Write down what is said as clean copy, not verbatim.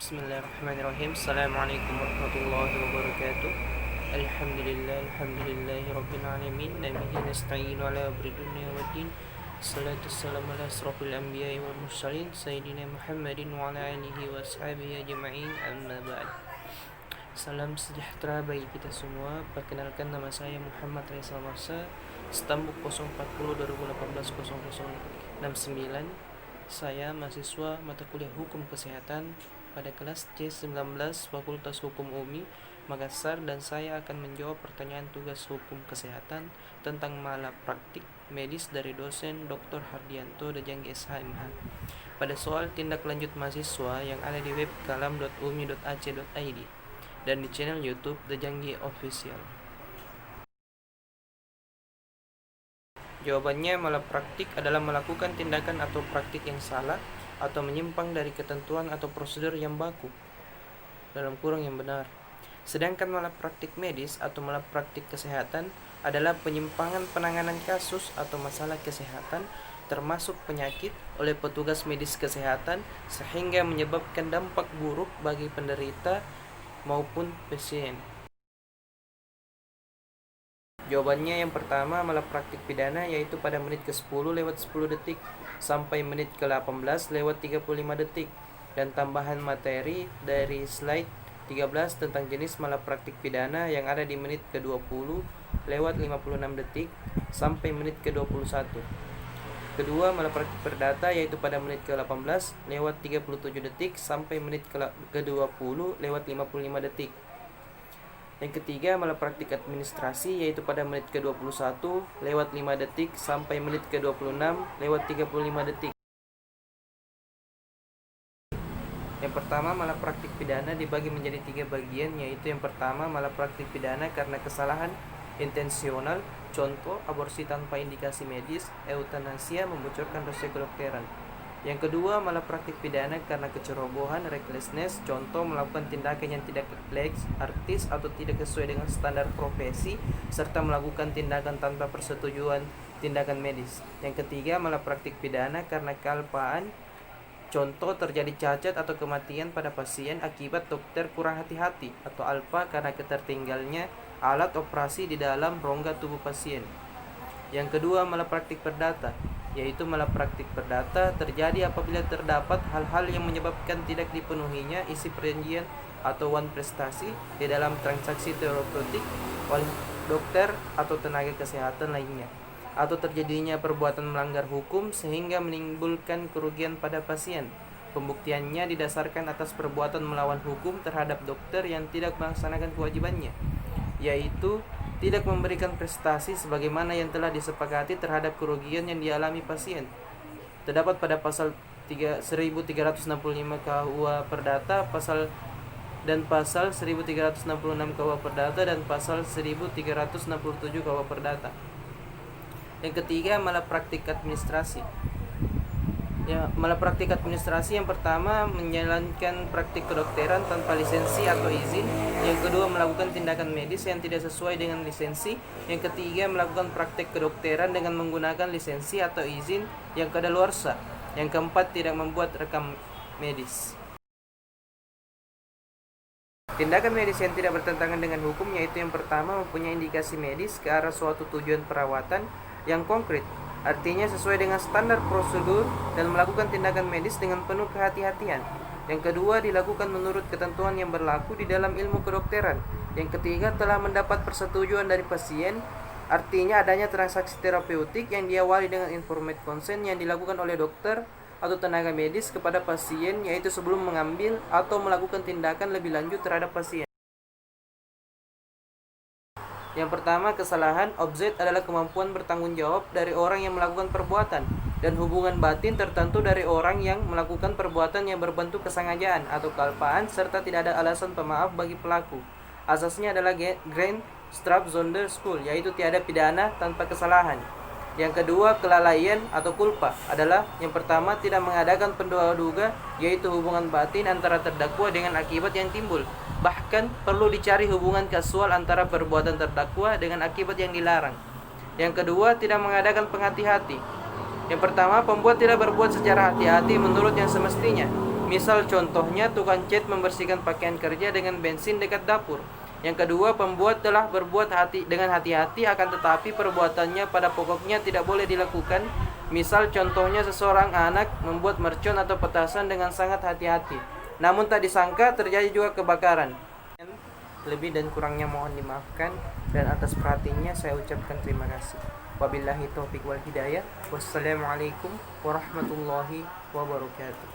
Bismillahirrahmanirrahim. Assalamualaikum warahmatullahi wabarakatuh. Alhamdulillahi rabbil alamin. Nabihi nasta'inu ala amri dunya waddin. Salatu wassalamu ala asrafil anbiya'i wal mursalin Sayyidina Muhammadin wa ala alihi wa ashabihi ajma'in. Amma ba'd. Salam sejahtera bagi kita semua. Perkenalkan, nama saya Muhammad Rizal Marsa, Stambuk 040 2018 0069. Saya mahasiswa mata kuliah Hukum Kesehatan pada kelas C19 Fakultas Hukum UMI Makassar, dan saya akan menjawab pertanyaan tugas hukum kesehatan tentang malapraktik medis dari dosen Dr. Hardianto Dejangge SHMH pada soal tindak lanjut mahasiswa yang ada di web kalam.umi.ac.id dan di channel YouTube Dejangge Official. Jawabannya, malapraktik adalah melakukan tindakan atau praktik yang salah atau menyimpang dari ketentuan atau prosedur yang baku dalam kurung yang benar. Sedangkan malapraktik medis atau malapraktik kesehatan adalah penyimpangan penanganan kasus atau masalah kesehatan termasuk penyakit oleh petugas medis kesehatan sehingga menyebabkan dampak buruk bagi penderita maupun pasien. Jawabannya yang pertama, malapraktik pidana, yaitu pada menit ke-10 lewat 10 detik sampai menit ke-18 lewat 35 detik, dan tambahan materi dari slide 13 tentang jenis malapraktik pidana yang ada di menit ke-20 lewat 56 detik sampai menit ke-21. Kedua, malapraktik perdata, yaitu pada menit ke-18 lewat 37 detik sampai menit ke-20 lewat 55 detik. Yang ketiga, malapraktik administrasi, yaitu pada menit ke-21 lewat 5 detik sampai menit ke-26 lewat 35 detik. Yang pertama, malapraktik pidana dibagi menjadi 3 bagian, yaitu yang pertama, malapraktik pidana karena kesalahan intensional, contoh aborsi tanpa indikasi medis, eutanasia, membocorkan dosis kedokteran. Yang kedua, malapraktik pidana karena kecerobohan, recklessness, contoh melakukan tindakan yang tidak refleks, artis atau tidak sesuai dengan standar profesi, serta melakukan tindakan tanpa persetujuan tindakan medis. Yang ketiga, malapraktik pidana karena kealpaan, contoh terjadi cacat atau kematian pada pasien akibat dokter kurang hati-hati, atau alpa karena ketertinggalnya alat operasi di dalam rongga tubuh pasien. Yang kedua, malapraktik perdata, yaitu malapraktik perdata terjadi apabila terdapat hal-hal yang menyebabkan tidak dipenuhinya isi perjanjian atau wan prestasi di dalam transaksi terapeutik oleh dokter atau tenaga kesehatan lainnya, atau terjadinya perbuatan melanggar hukum sehingga menimbulkan kerugian pada pasien. Pembuktiannya didasarkan atas perbuatan melawan hukum terhadap dokter yang tidak melaksanakan kewajibannya, yaitu tidak memberikan prestasi sebagaimana yang telah disepakati terhadap kerugian yang dialami pasien. Terdapat pada pasal 1365 KUA Perdata, pasal 1366 KUA Perdata dan pasal 1367 KUA Perdata. Yang ketiga, malapraktik administrasi. Malapraktik administrasi yang pertama, menjalankan praktik kedokteran tanpa lisensi atau izin. Yang kedua, melakukan tindakan medis yang tidak sesuai dengan lisensi. Yang ketiga, melakukan praktik kedokteran dengan menggunakan lisensi atau izin yang kadaluarsa. Yang keempat, tidak membuat rekam medis. Tindakan medis yang tidak bertentangan dengan hukum, yaitu yang pertama, mempunyai indikasi medis ke arah suatu tujuan perawatan yang konkret, artinya sesuai dengan standar prosedur, dan melakukan tindakan medis dengan penuh kehati-hatian. Yang kedua, dilakukan menurut ketentuan yang berlaku di dalam ilmu kedokteran. Yang ketiga, telah mendapat persetujuan dari pasien, artinya adanya transaksi terapeutik yang diawali dengan informed consent yang dilakukan oleh dokter atau tenaga medis kepada pasien, yaitu sebelum mengambil atau melakukan tindakan lebih lanjut terhadap pasien. Yang pertama, kesalahan objek adalah kemampuan bertanggung jawab dari orang yang melakukan perbuatan dan hubungan batin tertentu dari orang yang melakukan perbuatan yang berbentuk kesengajaan atau kealpaan serta tidak ada alasan pemaaf bagi pelaku. Asasnya adalah Grand Strap Zonder School, yaitu tiada pidana tanpa kesalahan. Yang kedua, kelalaian atau kulpa adalah yang pertama, tidak mengadakan penduga, yaitu hubungan batin antara terdakwa dengan akibat yang timbul. Bahkan perlu dicari hubungan kasual antara perbuatan terdakwa dengan akibat yang dilarang. Yang kedua, tidak mengadakan penghati-hati. Yang pertama, pembuat tidak berbuat secara hati-hati menurut yang semestinya. Misal contohnya tukang cat membersihkan pakaian kerja dengan bensin dekat dapur. Yang kedua, pembuat telah berbuat dengan hati-hati, akan tetapi perbuatannya pada pokoknya tidak boleh dilakukan. Misal contohnya seseorang anak membuat mercon atau petasan dengan sangat hati-hati, namun tak disangka terjadi juga kebakaran. Lebih dan kurangnya mohon dimaafkan, dan atas perhatiannya saya ucapkan terima kasih. Wabillahi taufiq wal hidayah. Wassalamualaikum warahmatullahi wabarakatuh.